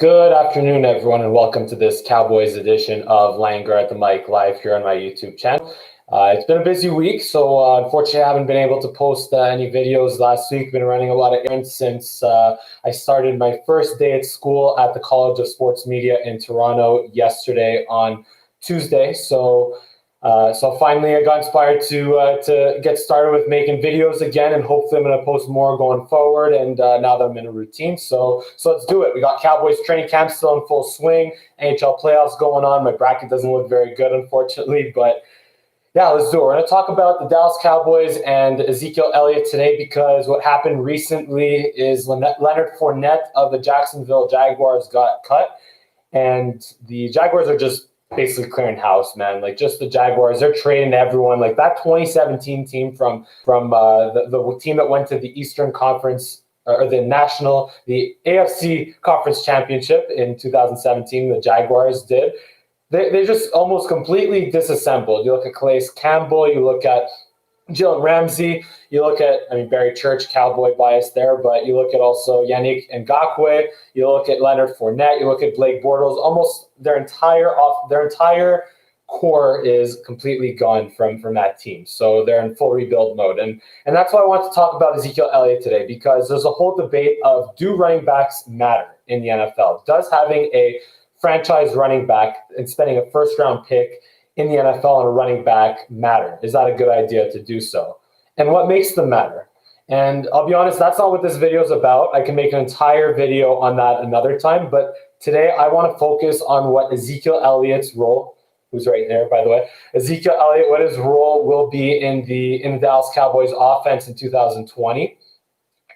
Good afternoon, everyone, and welcome to this Cowboys edition of Langerr at the mic live here on my YouTube channel. It's been a busy week, so unfortunately I haven't been able to post any videos last week. Been running a lot of errands since I started my first day at school at the College of Sports Media in Toronto yesterday on Tuesday. So finally I got inspired to get started with making videos again, and hopefully I'm going to post more going forward. And now that I'm in a routine, so let's do it. We got Cowboys training camp still in full swing, NHL playoffs going on. My bracket doesn't look very good, unfortunately, but yeah, let's do it. We're going to talk about the Dallas Cowboys and Ezekiel Elliott today, because what happened recently is Leonard Fournette of the Jacksonville Jaguars got cut, and the Jaguars are just basically clearing house, man. Like, just the Jaguars, they're trading everyone. Like that 2017 team from the team that went to the Eastern Conference, or the AFC Conference Championship in 2017, the Jaguars did. They just almost completely disassembled. You look at Calais Campbell, you look at Jalen Ramsey, you look at, Barry Church, Cowboy bias there, but you look at also Yannick Ngakoue, you look at Leonard Fournette, you look at Blake Bortles. Almost their entire core is completely gone from that team. So they're in full rebuild mode. And that's why I want to talk about Ezekiel Elliott today, because there's a whole debate of, do running backs matter in the NFL? Does having a franchise running back and spending a first-round pick in the NFL on a running back matter? Is that a good idea to do so? And what makes them matter? And I'll be honest, that's not what this video is about. I can make an entire video on that another time, but today I want to focus on what Ezekiel Elliott's role, who's right there, by the way, Ezekiel Elliott, what his role will be in the Dallas Cowboys offense in 2020.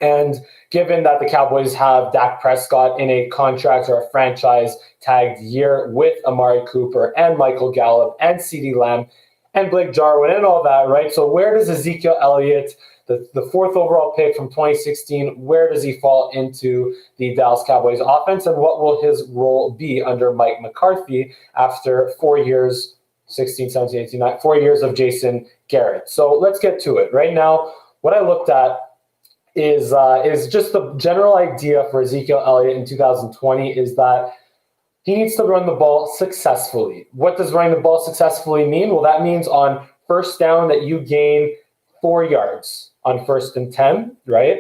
And given that the Cowboys have Dak Prescott in a contract or a franchise tagged year with Amari Cooper and Michael Gallup and CeeDee Lamb and Blake Jarwin and all that, right? So where does Ezekiel Elliott, the fourth overall pick from 2016, where does he fall into the Dallas Cowboys offense, and what will his role be under Mike McCarthy after 4 years, 16, 17, 18, 19, 4 years of Jason Garrett? So let's get to it. Right now, what I looked at is just the general idea for Ezekiel Elliott in 2020 is that he needs to run the ball successfully. What does running the ball successfully mean? Well, that means on first down that you gain 4 yards on 1st and 10, right?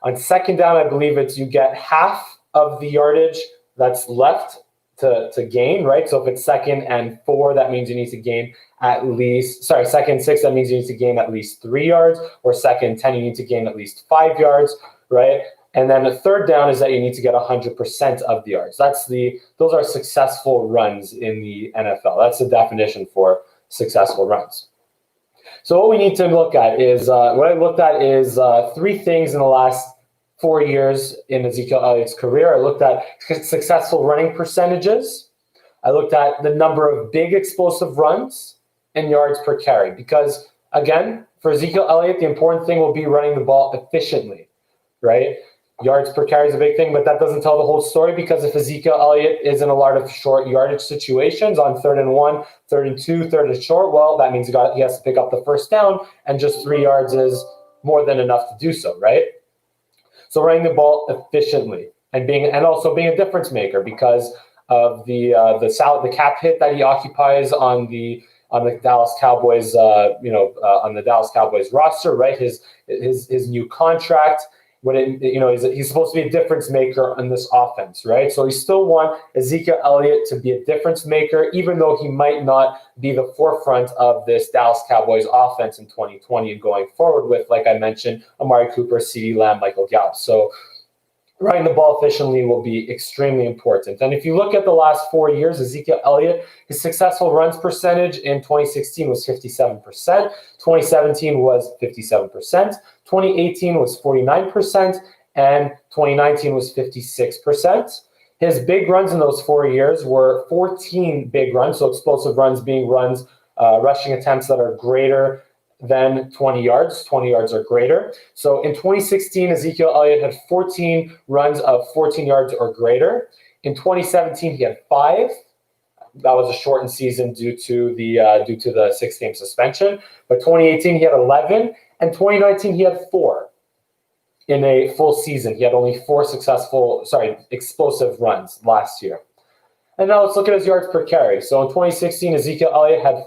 On second down, I believe it's you get half of the yardage that's left to gain, right? So if it's 2nd and 4, that means you need to gain second and 6, that means you need to gain at least 3 yards, or 2nd and 10, you need to gain at least 5 yards, right? And then the third down is that you need to get 100% of the yards. Those are successful runs in the NFL. That's the definition for successful runs. So what we need to look at is, three things in the last 4 years in Ezekiel Elliott's career. I looked at successful running percentages. I looked at the number of big explosive runs and yards per carry. Because, again, for Ezekiel Elliott, the important thing will be running the ball efficiently, right? Yards per carry is a big thing, but that doesn't tell the whole story, because if Ezekiel Elliott is in a lot of short yardage situations on 3rd and 1, 3rd and 2, 3rd and short, well, that means he has to pick up the first down, and just 3 yards is more than enough to do so, right? So running the ball efficiently and also being a difference maker because of the cap hit that he occupies on the Dallas Cowboys on the Dallas Cowboys roster, right? His new contract. He's supposed to be a difference maker in this offense, right? So we still want Ezekiel Elliott to be a difference maker, even though he might not be the forefront of this Dallas Cowboys offense in 2020 and going forward with, like I mentioned, Amari Cooper, CeeDee Lamb, Michael Gallup. So running the ball efficiently will be extremely important. And if you look at the last 4 years, Ezekiel Elliott, his successful runs percentage in 2016 was 57%, 2017 was 57%, 2018 was 49%, and 2019 was 56%. His big runs in those 4 years were 14 big runs, so explosive runs being runs, rushing attempts that are greater than 20 yards. 20 yards or greater. So in 2016, Ezekiel Elliott had 14 runs of 14 yards or greater. In 2017, he had 5. That was a shortened season due to the 6-game suspension. But 2018, he had 11, and 2019, he had 4. in a full season. He had only 4 explosive runs last year. And now let's look at his yards per carry. So in 2016, Ezekiel Elliott had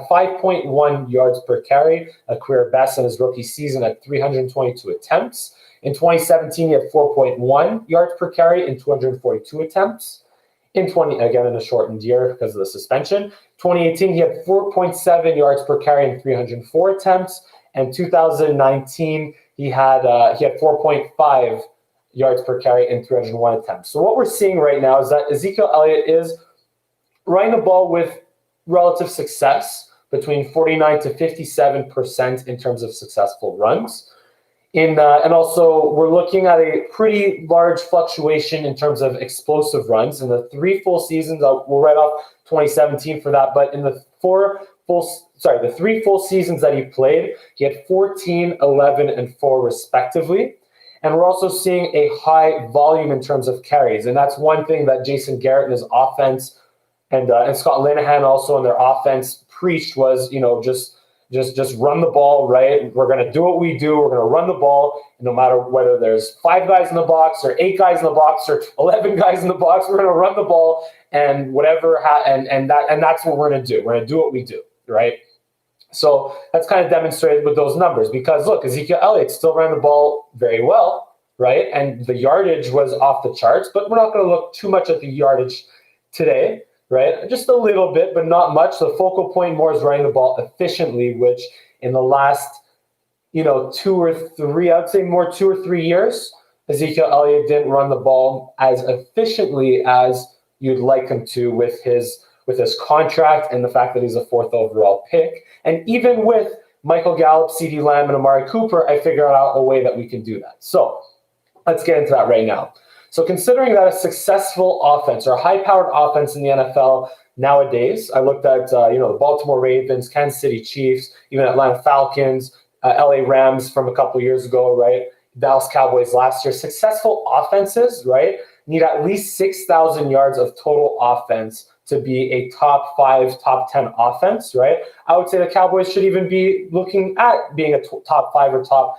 5.1 yards per carry, a career best in his rookie season at 322 attempts. In 2017, he had 4.1 yards per carry in 242 attempts. Again, in a shortened year because of the suspension. 2018, he had 4.7 yards per carry in 304 attempts. And 2019, he had 4.5 yards per carry in 301 attempts. So what we're seeing right now is that Ezekiel Elliott is running the ball with relative success, between 49 to 57% in terms of successful runs. And also, we're looking at a pretty large fluctuation in terms of explosive runs. In the 3 full seasons, we'll write off 2017 for that, but in the 3 full seasons that he played, he had 14, 11, and 4 respectively. And we're also seeing a high volume in terms of carries. And that's one thing that Jason Garrett and his offense and Scott Linehan also in their offense preached was, just run the ball, right? We're going to do what we do. We're going to run the ball. No matter whether there's 5 guys in the box or 8 guys in the box or 11 guys in the box, we're going to run the ball and whatever. And that's what we're going to do. We're going to do what we do, right? So that's kind of demonstrated with those numbers because, look, Ezekiel Elliott still ran the ball very well, right? And the yardage was off the charts, but we're not going to look too much at the yardage today, right? Just a little bit, but not much. The focal point more is running the ball efficiently, which in the last, 2 or 3, I would say more 2 or 3 years, Ezekiel Elliott didn't run the ball as efficiently as you'd like him to with his contract and the fact that he's a 4th overall pick. And even with Michael Gallup, CeeDee Lamb, and Amari Cooper, I figured out a way that we can do that. So let's get into that right now. So considering that a successful offense or a high-powered offense in the NFL nowadays, I looked at the Baltimore Ravens, Kansas City Chiefs, even Atlanta Falcons, LA Rams from a couple years ago, right? Dallas Cowboys last year. Successful offenses, right, need at least 6,000 yards of total offense to be a top 5, top 10 offense, right? I would say the Cowboys should even be looking at being a top 5 or top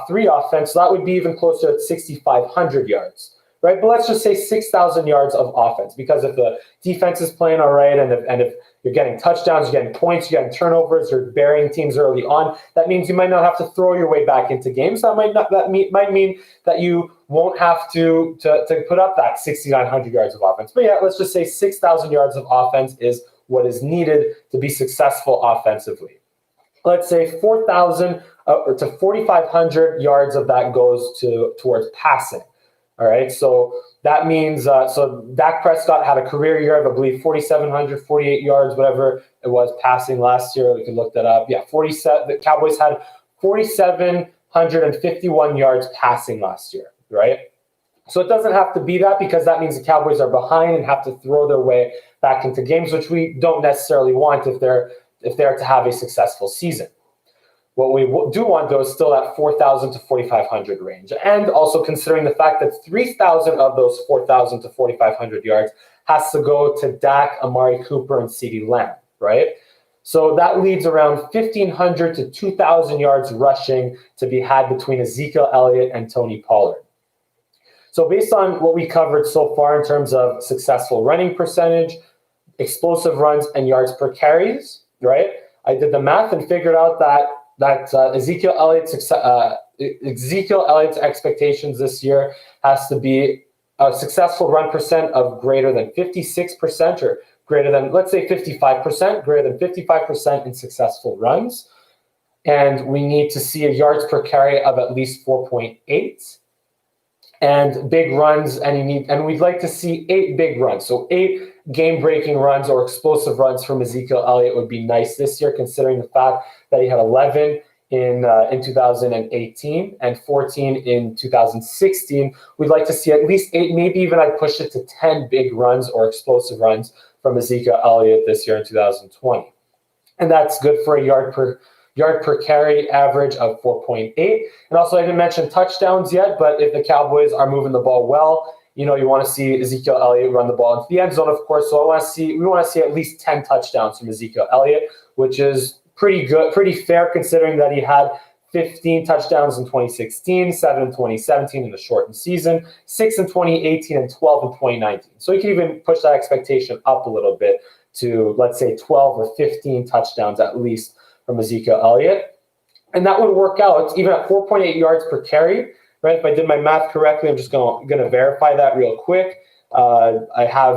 3 offense. So that would be even closer at 6,500 yards, right? But let's just say 6,000 yards of offense, because if the defense is playing all right, and if you're getting touchdowns, you're getting points, you're getting turnovers, you're burying teams early on, that means you might not have to throw your way back into games. That might mean that you won't have to put up that 6,900 yards of offense. But yeah, let's just say 6,000 yards of offense is what is needed to be successful offensively. Let's say 4,000 to 4,500 yards of that goes towards passing. All right, so that means so Dak Prescott had a career year of, I believe, 4,748 yards, whatever it was, passing last year. We can look that up. Yeah, 47. The Cowboys had 4,751 yards passing last year, right? So it doesn't have to be that, because that means the Cowboys are behind and have to throw their way back into games, which we don't necessarily want if they're to have a successful season. What we do want, though, is still that 4,000 to 4,500 range. And also considering the fact that 3,000 of those 4,000 to 4,500 yards has to go to Dak, Amari Cooper, and CeeDee Lamb, right? So that leaves around 1,500 to 2,000 yards rushing to be had between Ezekiel Elliott and Tony Pollard. So based on what we covered so far in terms of successful running percentage, explosive runs, and yards per carries, right? I did the math and figured out that Ezekiel Elliott's expectations this year has to be a successful run percent of greater than 56%, or greater than, let's say 55%, greater than 55% in successful runs. And we need to see a yards per carry of at least 4.8. And big runs, and we'd like to see 8 big runs. So 8 game-breaking runs or explosive runs from Ezekiel Elliott would be nice this year, considering the fact that he had 11 in 2018 and 14 in 2016. We'd like to see at least 8, maybe even I'd push it to 10 big runs or explosive runs from Ezekiel Elliott this year in 2020. And that's good for a yard per carry average of 4.8. And also, I didn't mention touchdowns yet, but if the Cowboys are moving the ball well, you want to see Ezekiel Elliott run the ball into the end zone, of course. So we want to see at least 10 touchdowns from Ezekiel Elliott, which is pretty good, pretty fair, considering that he had 15 touchdowns in 2016, 7 in 2017 in the shortened season, 6 in 2018, and 12 in 2019. So you can even push that expectation up a little bit to, let's say, 12 or 15 touchdowns at least from Ezekiel Elliott. And that would work out even at 4.8 yards per carry, right? If I did my math correctly, I'm just going to verify that real quick. I have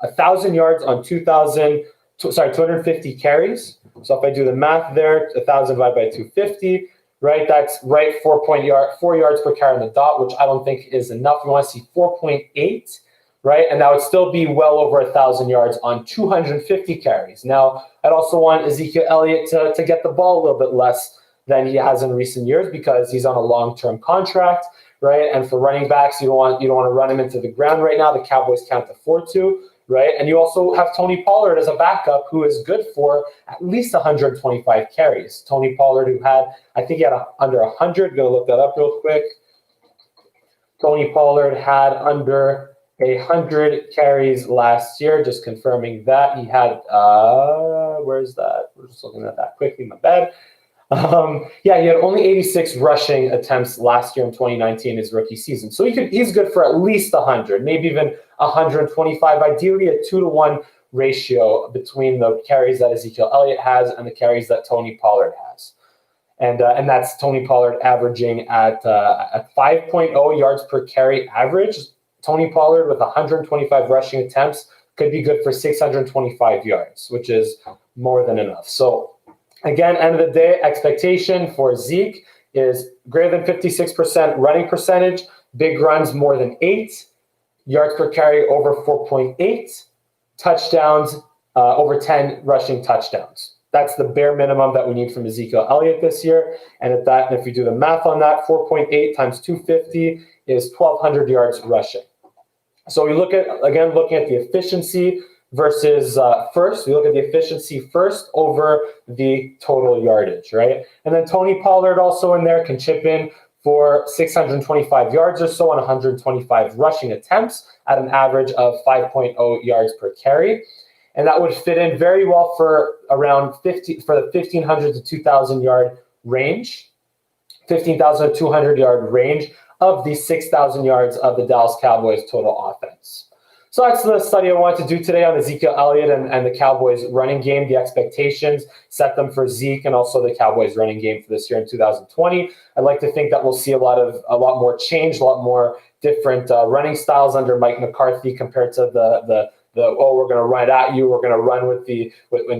1,000 yards on 250 carries. So if I do the math there, 1,000 divided by 250, right? That's right 4 yards per carry on the dot, which I don't think is enough. We want to see 4.8, right? And that would still be well over 1,000 yards on 250 carries. Now, I'd also want Ezekiel Elliott to get the ball a little bit less than he has in recent years because he's on a long-term contract, right? And for running backs, you don't want to run him into the ground right now. The Cowboys can't afford to, right? And you also have Tony Pollard as a backup who is good for at least 125 carries. Tony Pollard, who had, I think he had under 100. Going to look that up real quick. Tony Pollard had under 100 carries last year. Just confirming that. He had, where's that? We're just looking at that quickly, my bad. He had only 86 rushing attempts last year in 2019, his rookie season. So he's good for at least 100, maybe even 125, ideally a 2-to-1 ratio between the carries that Ezekiel Elliott has and the carries that Tony Pollard has. And that's Tony Pollard averaging at 5.0 yards per carry average. Tony Pollard with 125 rushing attempts could be good for 625 yards, which is more than enough. So again, end of the day, expectation for Zeke is greater than 56% running percentage, big runs more than 8, yards per carry over 4.8, touchdowns over 10 rushing touchdowns. That's the bare minimum that we need from Ezekiel Elliott this year. And if we do the math on that, 4.8 times 250 is 1,200 yards rushing. So we looking at the efficiency versus first. We look at the efficiency first over the total yardage, right? And then Tony Pollard also in there can chip in for 625 yards or so on 125 rushing attempts at an average of 5.0 yards per carry. And that would fit in very well for around the 1,500 to 2,000 yard range, 15,000 to 200 yard range of the 6,000 yards of the Dallas Cowboys total offense. So that's the study I wanted to do today on Ezekiel Elliott and the Cowboys running game, the expectations, set them for Zeke and also the Cowboys running game for this year in 2020. I'd like to think that we'll see a lot more change, a lot more different running styles under Mike McCarthy compared to the we're going to run at you, we're going to run with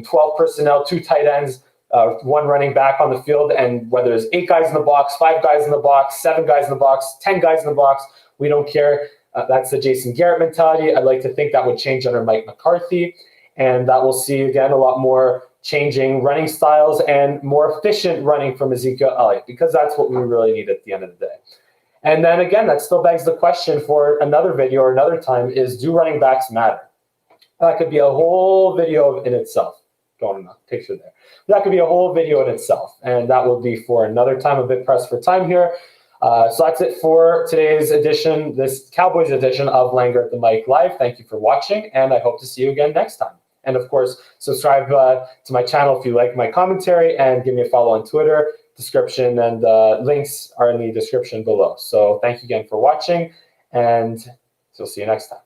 12 personnel, 2 tight ends, 1 running back on the field, and whether there's 8 guys in the box, 5 guys in the box, 7 guys in the box, 10 guys in the box, we don't care. That's the Jason Garrett mentality. I'd like to think that would change under Mike McCarthy, and that we'll see, again, a lot more changing running styles and more efficient running from Ezekiel Elliott, because that's what we really need at the end of the day. And then, again, that still begs the question for another video or another time is, do running backs matter? That could be a whole video in itself. Going on a picture there. That could be a whole video in itself, and that will be for another time, a bit pressed for time here. So that's it for today's edition, this Cowboys edition of Langerr at the Mic Live. Thank you for watching, and I hope to see you again next time. And of course, subscribe to my channel if you like my commentary, and give me a follow on Twitter. Description and links are in the description below. So thank you again for watching, and we'll see you next time.